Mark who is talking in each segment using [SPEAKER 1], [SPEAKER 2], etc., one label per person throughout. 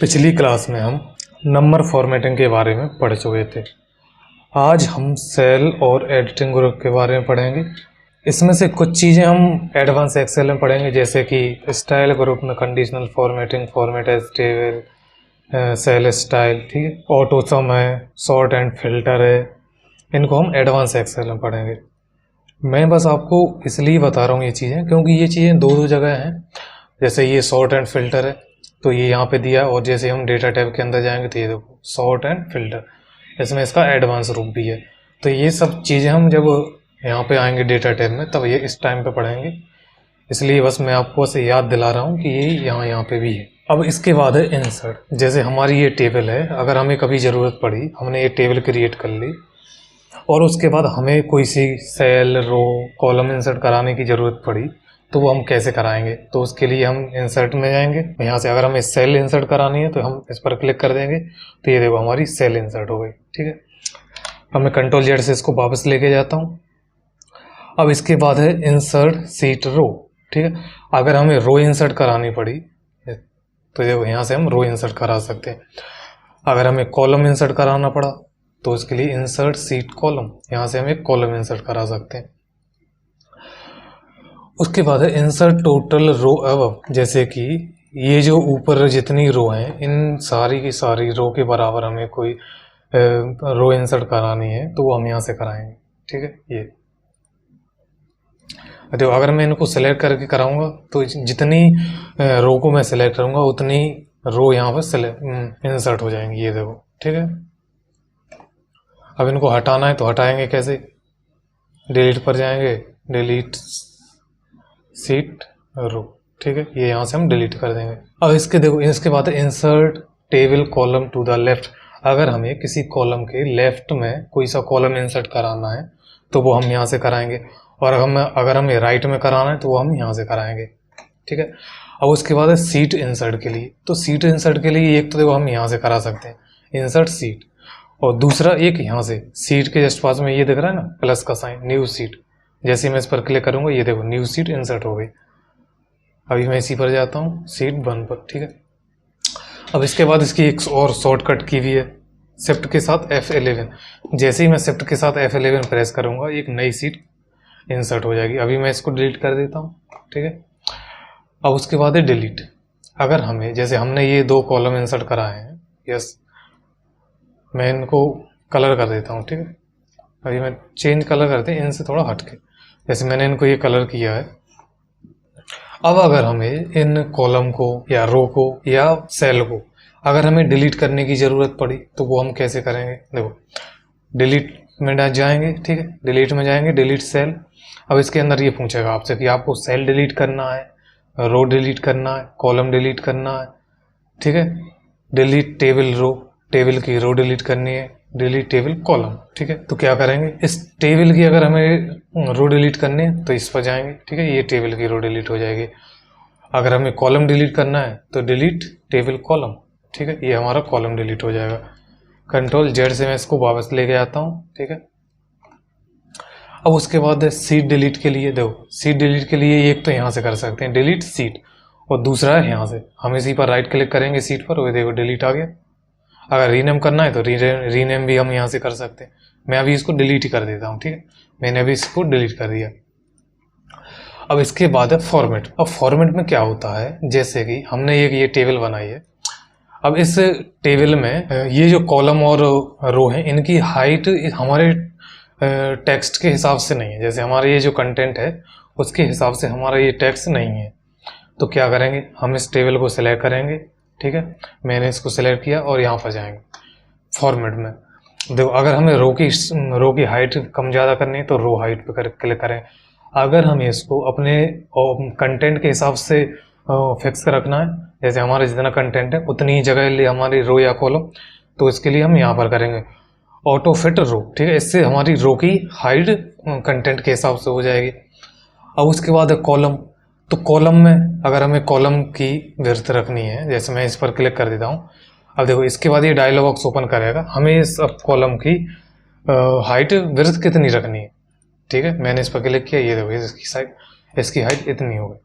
[SPEAKER 1] पिछली क्लास में हम नंबर फॉर्मेटिंग के बारे में पढ़ चुके थे। आज हम सेल और एडिटिंग ग्रुप के बारे में पढ़ेंगे। इसमें से कुछ चीज़ें हम एडवांस एक्सेल में पढ़ेंगे, जैसे कि स्टाइल ग्रुप में conditional formatting, format as table, cell style, ठीक है, ऑटो सम है, सॉर्ट एंड फिल्टर है। इनको हम एडवांस एक्सेल में पढ़ेंगे। मैं बस आपको इसलिए बता रहा हूँ ये चीज़ें क्योंकि ये चीज़ें दो जगह हैं। जैसे ये सॉर्ट एंड फिल्टर है तो ये यहाँ पे दिया, और जैसे हम डेटा टैब के अंदर जाएंगे तो ये देखो सॉर्ट एंड फिल्टर, इसमें इसका एडवांस रूप भी है। तो ये सब चीज़ें हम जब यहाँ पे आएंगे डेटा टैब में तब ये इस टाइम पे पढ़ेंगे, इसलिए बस मैं आपको बस याद दिला रहा हूँ कि ये यहाँ पे भी है। अब इसके बाद है इंसर्ट। जैसे हमारी ये टेबल है, अगर हमें कभी ज़रूरत पड़ी, हमने ये टेबल क्रिएट कर ली और उसके बाद हमें कोई सी सेल, रो, कॉलम इंसर्ट कराने की ज़रूरत पड़ी तो वो हम कैसे कराएंगे। तो उसके लिए हम इंसर्ट में जाएंगे। यहाँ से अगर हमें सेल इंसर्ट करानी है तो हम इस पर क्लिक कर देंगे तो ये देखो हमारी सेल इंसर्ट हो गई। ठीक है, अब मैं कंट्रोल जेड से इसको वापस लेके जाता हूँ। अब इसके बाद है इंसर्ट सीट रो। ठीक है, अगर हमें रो इंसर्ट करानी पड़ी तो देखो यहाँ से हम रो इंसर्ट करा सकते हैं। अगर हमें कॉलम इंसर्ट कराना पड़ा तो उसके लिए इंसर्ट सीट कॉलम, यहाँ से हम एक कॉलम इंसर्ट करा सकते हैं। उसके बाद है इंसर्ट टोटल रो अबव। जैसे कि ये जो ऊपर जितनी रो हैं, इन सारी की सारी रो के बराबर हमें कोई रो इंसर्ट करानी है तो वो हम यहाँ से कराएंगे। ठीक है, ये देखो अगर मैं इनको सेलेक्ट करके कराऊंगा तो जितनी रो को मैं सेलेक्ट करूंगा उतनी रो यहाँ पर इंसर्ट हो जाएंगी। ये देखो, ठीक है। अब इनको हटाना है तो हटाएंगे कैसे, डिलीट पर जाएंगे, डिलीट सीट रो। ठीक है, ये यहाँ से हम डिलीट कर देंगे। अब इसके देखो, इसके बाद है insert table column to the left. अगर हमें किसी कॉलम के लेफ्ट में कोई सा कॉलम इंसर्ट कराना है तो वो हम यहाँ से कराएंगे, और अगर हमें राइट में कराना है तो वो हम यहाँ से कराएंगे। ठीक है, अब उसके बाद है सीट इंसर्ट के लिए। तो सीट इंसर्ट के लिए एक तो देखो हम यहाँ से करा सकते हैं इंसर्ट सीट, और दूसरा एक यहाँ से सीट के जस्ट पास में ये दिख रहा है ना प्लस का साइन, न्यू सीट। जैसे मैं इस पर क्लिक करूंगा ये देखो न्यू सीट इंसर्ट हो गई। अभी मैं इसी पर जाता हूँ सीट 1 पर। ठीक है, अब इसके बाद इसकी एक और शॉर्टकट की भी है, शिफ्ट के साथ F11। जैसे ही मैं शिफ्ट के साथ F11 प्रेस करूंगा एक नई सीट इंसर्ट हो जाएगी। अभी मैं इसको डिलीट कर देता हूँ। ठीक है, अब उसके बाद है डिलीट। अगर हमें, जैसे हमने ये 2 कॉलम इंसर्ट कराए हैं, यस, मैं इनको कलर कर देता हूँ। ठीक है, अभी मैं चेंज कलर करते हैं इनसे थोड़ा हटके, जैसे मैंने इनको ये कलर किया है। अब अगर हमें इन कॉलम को या रो को या सेल को अगर हमें डिलीट करने की ज़रूरत पड़ी तो वो हम कैसे करेंगे। देखो डिलीट में जाएंगे। ठीक है, डिलीट में जाएंगे, डिलीट सेल। अब इसके अंदर ये पूछेगा आपसे कि आपको सेल डिलीट करना है, रो डिलीट करना है, कॉलम डिलीट करना है। ठीक है, डिलीट टेबल रो, टेबल की रो डिलीट करनी है, डिलीट टेबल कॉलम। ठीक है, तो क्या करेंगे, इस टेबल की अगर हमें रो डिलीट करनी है तो इस पर जाएंगे। ठीक है, ये टेबल की रो डिलीट हो जाएगी। अगर हमें कॉलम डिलीट करना है तो डिलीट टेबल कॉलम। ठीक है, ये हमारा कॉलम डिलीट हो जाएगा। कंट्रोल जेड से मैं इसको वापस लेके आता हूँ। ठीक है, अब उसके बाद सीट डिलीट के लिए, देखो सीट डिलीट के लिए एक तो यहाँ से कर सकते हैं डिलीट सीट, और दूसरा है यहाँ से हम इसी पर राइट क्लिक करेंगे सीट पर, वो देखो डिलीट आ गया। अगर रीनेम करना है तो रीनेम भी हम यहाँ से कर सकते हैं। मैं अभी इसको डिलीट ही कर देता हूँ। ठीक है, मैंने अभी इसको डिलीट कर दिया। अब इसके बाद है फॉर्मेट। अब फॉर्मेट में क्या होता है, जैसे कि हमने ये टेबल बनाई है। अब इस टेबल में ये जो कॉलम और रो हैं इनकी हाइट हमारे टेक्स्ट के हिसाब से नहीं है। जैसे हमारे ये जो कंटेंट है उसके हिसाब से हमारा ये टेक्स्ट नहीं है। तो क्या करेंगे, हम इस टेबल को सिलेक्ट करेंगे। ठीक है, मैंने इसको सिलेक्ट किया और यहाँ पर जाएंगे फॉर्मेट में। देखो अगर हमें रो की हाइट कम ज़्यादा करनी है तो रो हाइट पे क्लिक करें। अगर हमें इसको अपने कंटेंट के हिसाब से फिक्स रखना है, जैसे हमारा जितना कंटेंट है उतनी ही जगह लिए हमारी रो या कॉलम, तो इसके लिए हम यहाँ पर करेंगे ऑटो फिट रो। ठीक है, इससे हमारी रो की हाइट कंटेंट के हिसाब से हो जाएगी। अब उसके बाद है कॉलम। तो कॉलम में अगर हमें कॉलम की विड्थ रखनी है, जैसे मैं इस पर क्लिक कर देता हूँ। अब देखो इसके बाद ये डायलॉग बॉक्स ओपन करेगा, हमें इस कॉलम की हाइट विड्थ कितनी रखनी है। ठीक है, मैंने इस पर क्लिक किया, ये देखो इसकी हाइट इतनी हो गई।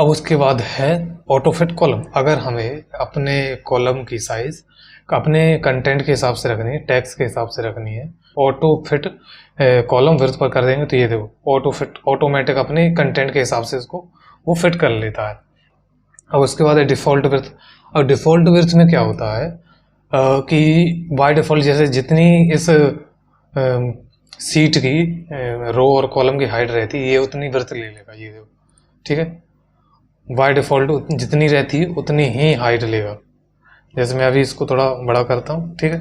[SPEAKER 1] अब उसके बाद है ऑटो फिट कॉलम। अगर हमें अपने कॉलम की साइज अपने कंटेंट के हिसाब से रखनी है, टैक्स के हिसाब से रखनी है, ऑटो फिट कॉलम विड्थ पर कर देंगे तो ये देखो ऑटो फिट ऑटोमेटिक अपने कंटेंट के हिसाब से इसको वो फिट कर लेता है। अब उसके बाद है डिफ़ॉल्ट विड्थ। अब डिफ़ॉल्ट विड्थ में क्या होता है कि बाय डिफ़ॉल्ट जैसे जितनी इस सीट की रो और कॉलम की हाइट रहती है ये उतनी विड्थ ले लेगा, ये देखो, ठीक है। बाय डिफ़ॉल्ट जितनी रहती है उतनी ही हाइट लेगा। जैसे मैं अभी इसको थोड़ा बड़ा करता हूँ, ठीक है।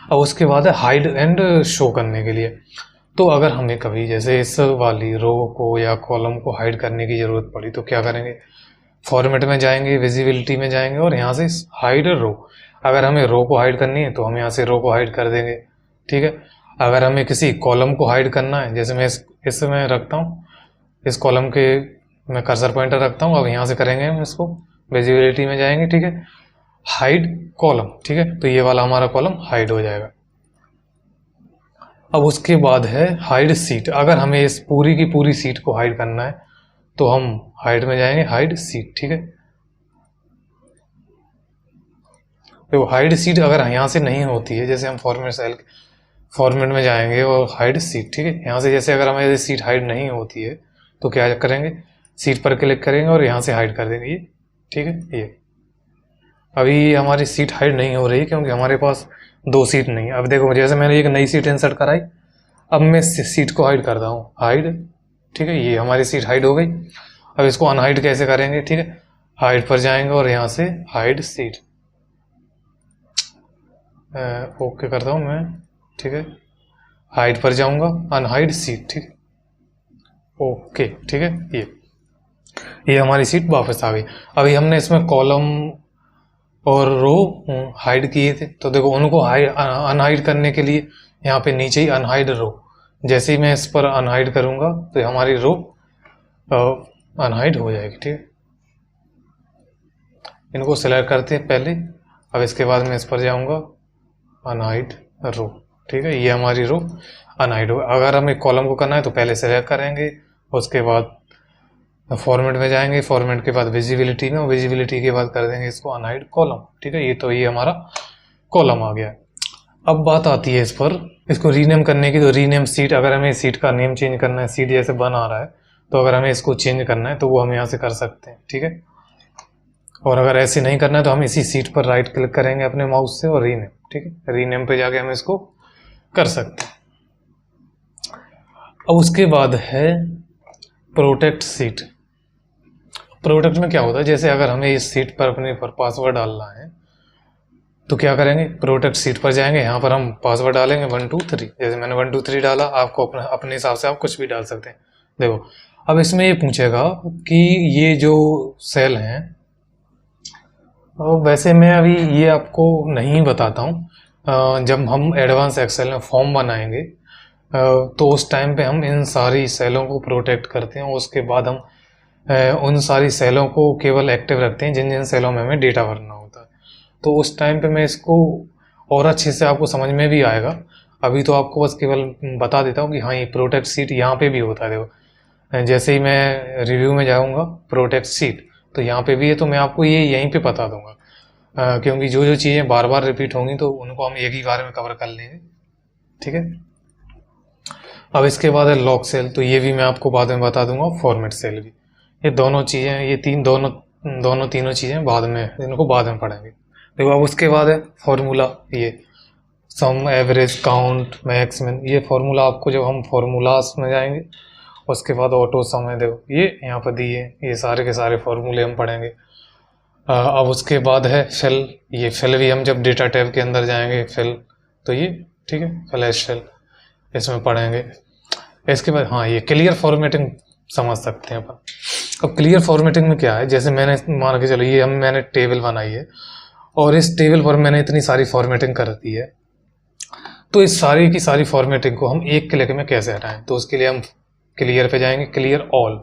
[SPEAKER 1] अब उसके बाद है हाइड एंड शो करने के लिए। तो अगर हमें कभी जैसे इस वाली रो को या कॉलम को हाइड करने की ज़रूरत पड़ी तो क्या करेंगे, फॉर्मेट में जाएंगे, विजिबिलिटी में जाएंगे और यहाँ से हाइड रो। अगर हमें रो को हाइड करनी है तो हम यहाँ से रो को हाइड कर देंगे, ठीक है। अगर हमें किसी कॉलम को हाइड करना है, जैसे मैं इसमें रखता हूँ, इस कॉलम के मैं कर्सर पॉइंटर रखता हूँ, अब यहाँ से करेंगे हम इसको, विजिबिलिटी में जाएंगे, ठीक है, हाइड कॉलम, ठीक है। तो ये वाला हमारा कॉलम हाइड हो जाएगा। अब उसके बाद है हाइड सीट। अगर हमें इस पूरी की पूरी सीट को हाइड करना है तो हम हाइड में जाएंगे, हाइड सीट, ठीक है। तो हाइड सीट अगर यहाँ से नहीं होती है, जैसे हम फॉर्मेट में जाएंगे और हाइड सीट, ठीक है। यहाँ से जैसे अगर हमें सीट हाइड नहीं होती है तो क्या करेंगे, सीट पर क्लिक करेंगे और यहाँ से हाइड कर देंगे, ये, ठीक है। ये अभी हमारी सीट हाइड नहीं हो रही क्योंकि हमारे पास 2 सीट नहीं है। अब देखो जैसे मैंने एक नई सीट इंसर्ट कराई, अब मैं सीट को हाइड करता हूँ, हाइड, ठीक है, ये हमारी सीट हाइड हो गई। अब इसको अनहाइड कैसे करेंगे, ठीक है, हाइड पर जाएंगे और यहाँ से हाइड सीट, ओके करता हूँ मैं, ठीक है, हाइड पर जाऊँगा, अनहाइड सीट, ठीक है, ओके, ठीक है। ये हमारी सीट वापस आ गई। अभी हमने इसमें कॉलम और रो हाइड किए थे, तो देखो उनको अनहाइड करने के लिए यहाँ पे नीचे ही अनहाइड रो, जैसे ही मैं इस पर अनहाइड करूँगा तो हमारी रो अनहाइड हो जाएगी, ठीक है। इनको सिलेक्ट करते हैं पहले, अब इसके बाद मैं इस पर जाऊँगा, अनहाइड रो, ठीक है, ये हमारी रो अनहाइड हो। अगर हमें कॉलम को करना है तो पहले सिलेक्ट करेंगे, उसके बाद फॉर्मेट में जाएंगे, फॉर्मेट के बाद विजिबिलिटी में, विजिबिलिटी के बाद कर देंगे इसको अनहाइड कॉलम, ठीक है। ये हमारा कॉलम आ गया। अब बात आती है इस पर इसको रीनेम करने की। तो रीनेम सीट, अगर हमें सीट का नेम चेंज करना है, सीट जैसे बन आ रहा है तो अगर हमें इसको चेंज करना है तो वो हम यहाँ से कर सकते हैं, ठीक है। और अगर ऐसे नहीं करना है तो हम इसी सीट पर राइट क्लिक करेंगे अपने माउस से और रीनेम, ठीक है, रीनेम पे जाके हम इसको कर सकते हैं। अब उसके बाद है प्रोटेक्ट सीट। प्रोटेक्ट में क्या होता है, जैसे अगर हमें इस सीट पर अपने पर पासवर्ड डालना है तो क्या करेंगे, प्रोटेक्ट सीट पर जाएंगे, यहाँ पर हम पासवर्ड डालेंगे 1 2 3, जैसे मैंने 1 2 3 डाला, आपको अपने हिसाब से आप कुछ भी डाल सकते हैं। देखो अब इसमें ये पूछेगा कि ये जो सेल हैं, वैसे मैं अभी ये आपको नहीं बताता हूँ, जब हम एडवांस एक्सेल में फॉर्म बनाएंगे तो उस टाइम पे हम इन सारी सेलों को प्रोटेक्ट करते हैं। उसके बाद हम उन सारी सेलों को केवल एक्टिव रखते हैं जिन जिन सेलों में हमें डेटा भरना होता है। तो उस टाइम पे मैं इसको और अच्छे से आपको समझ में भी आएगा। अभी तो आपको बस केवल बता देता हूँ कि हाँ ये प्रोटेक्ट सीट यहाँ पे भी होता है। देखो जैसे ही मैं रिव्यू में जाऊँगा प्रोटेक्ट सीट तो यहाँ पे भी है, तो मैं आपको ये यहीं पे बता दूंगा, क्योंकि जो जो चीज़ें बार बार रिपीट होंगी तो उनको हम एक ही बार में कवर कर लेंगे, ठीक है। अब इसके बाद है लॉक सेल, तो ये भी मैं आपको बाद में बता दूंगा, फॉर्मेट सेल भी। ये दोनों चीज़ें, ये तीनों चीज़ें बाद में, इनको बाद में पढ़ेंगे। देखो अब उसके बाद है फॉर्मूला, ये सम, एवरेज, काउंट, मैक्स, मिन, ये फॉर्मूला आपको जब हम फॉर्मूलास में जाएंगे उसके बाद ऑटो सम है, देखो ये यहाँ पर दिए, ये सारे के सारे फॉर्मूले हम पढ़ेंगे। अब उसके बाद है फिल, ये फिल भी हम जब डेटा टैब के अंदर जाएंगे फिल, तो ये ठीक है, फ्लैश फिल इसमें पढ़ेंगे। इसके बाद हाँ ये क्लियर फॉर्मेटिंग समझ सकते हैं अपन। अब क्लियर फॉर्मेटिंग में क्या है, जैसे मैंने मान के चलो ये मैंने टेबल बनाई है और इस टेबल पर मैंने इतनी सारी फॉर्मेटिंग कर दी है, तो इस सारी की सारी फॉर्मेटिंग को हम एक क्लिक में कैसे हटाएं, तो उसके लिए हम क्लियर पे जाएंगे, क्लियर ऑल,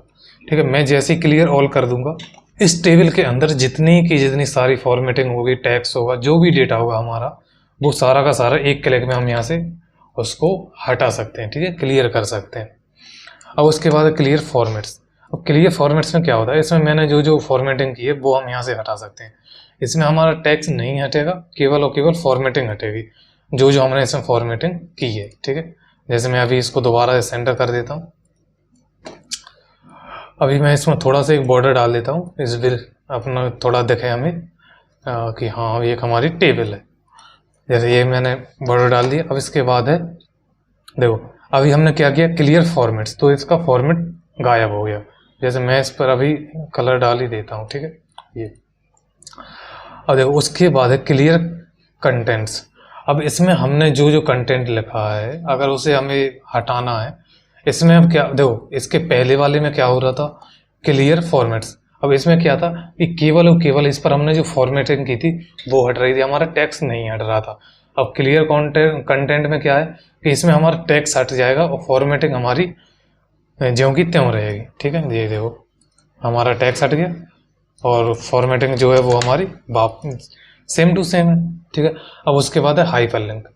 [SPEAKER 1] ठीक है। मैं जैसे ही क्लियर ऑल कर दूंगा, इस टेबल के अंदर जितनी सारी फॉर्मेटिंग होगी, टैक्स होगा, जो भी डेटा होगा हमारा, वो सारा का सारा एक क्लिक में हम यहाँ से उसको हटा सकते हैं, ठीक है, क्लियर कर सकते हैं। अब उसके बाद क्लियर फॉर्मेट्स। अब क्लियर फॉर्मेट्स में क्या होता है, इसमें मैंने जो जो फॉर्मेटिंग की है वो हम यहाँ से हटा सकते हैं। इसमें हमारा टेक्स्ट नहीं हटेगा, केवल और केवल फॉर्मेटिंग हटेगी, जो जो हमने इसमें फॉर्मेटिंग की है। ठीक है, जैसे मैं अभी इसको दोबारा सेंटर कर देता हूँ। अभी मैं इसमें थोड़ा सा एक बॉर्डर डाल देता हूँ, इस बिल अपना थोड़ा दिखे हमें कि हाँ ये एक हमारी टेबल है। जैसे ये मैंने बॉर्डर डाल दिया। अब इसके बाद है, देखो अभी हमने क्या किया, क्लियर फॉर्मेट्स, तो इसका फॉर्मेट गायब हो गया। जैसे मैं इस पर अभी कलर डाल ही देता हूँ। ठीक है, ये अब देखो उसके बाद है क्लियर कंटेंट्स। अब इसमें हमने जो जो कंटेंट लिखा है अगर उसे हमें हटाना है, इसमें अब क्या, देखो इसके पहले वाले में क्या हो रहा था, क्लियर फॉर्मेट्स। अब इसमें क्या था कि केवल और केवल इस पर हमने जो फॉर्मेटिंग की थी वो हट रही थी, हमारा टेक्स्ट नहीं हट रहा था। अब क्लियर कंटेंट में क्या है कि इसमें हमारा टेक्स्ट हट जाएगा और फॉर्मेटिंग हमारी ज्यों की त्यों रहेगी। ठीक है, ये देखो हमारा टेक्स्ट हट गया और फॉर्मेटिंग जो है वो हमारी सेम टू सेम है। ठीक है, अब उसके बाद है हाइपरलिंक।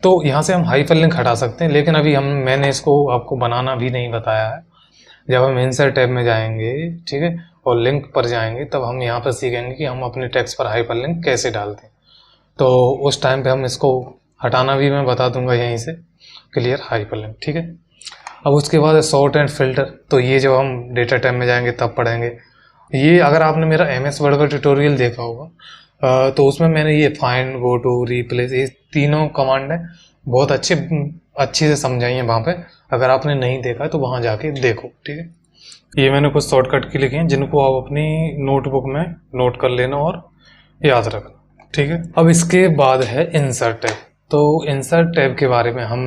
[SPEAKER 1] तो यहाँ से हम हाइपरलिंक हटा सकते हैं, लेकिन अभी मैंने इसको आपको बनाना भी नहीं बताया है। जब हम इंसर्ट टैब में जाएंगे, ठीक है, और लिंक पर जाएंगे, तब हम यहाँ पर सीखेंगे कि हम अपने टेक्स्ट पर हाइपरलिंक कैसे डालते हैं। तो उस टाइम पे हम इसको हटाना भी मैं बता दूंगा यहीं से, क्लियर हाइपरलिंक। ठीक है, अब उसके बाद है सॉर्ट एंड फिल्टर। तो ये जब हम डेटा टैब में जाएंगे तब पढ़ेंगे। ये अगर आपने मेरा MS वर्ड का ट्यूटोरियल देखा होगा तो उसमें मैंने ये फाइंड, गो टू, रिप्लेस, ये तीनों कमांड है बहुत अच्छे से समझाई है वहाँ पे। अगर आपने नहीं देखा है तो वहाँ जाके देखो। ठीक है, ये मैंने कुछ शॉर्टकट की लिखे हैं जिनको आप अपनी नोटबुक में नोट कर लेना और याद रखना। ठीक है, अब इसके बाद है इंसर्ट टैब। तो इंसर्ट टैब के बारे में हम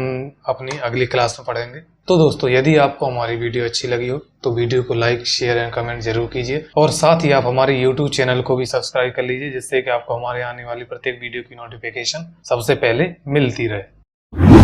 [SPEAKER 1] अपनी अगली क्लास में पढ़ेंगे। तो दोस्तों यदि आपको हमारी वीडियो अच्छी लगी हो तो वीडियो को लाइक, शेयर एंड कमेंट जरूर कीजिए, और साथ ही आप हमारे YouTube चैनल को भी सब्सक्राइब कर लीजिए, जिससे कि आपको हमारे आने वाली प्रत्येक वीडियो की नोटिफिकेशन सबसे पहले मिलती रहे।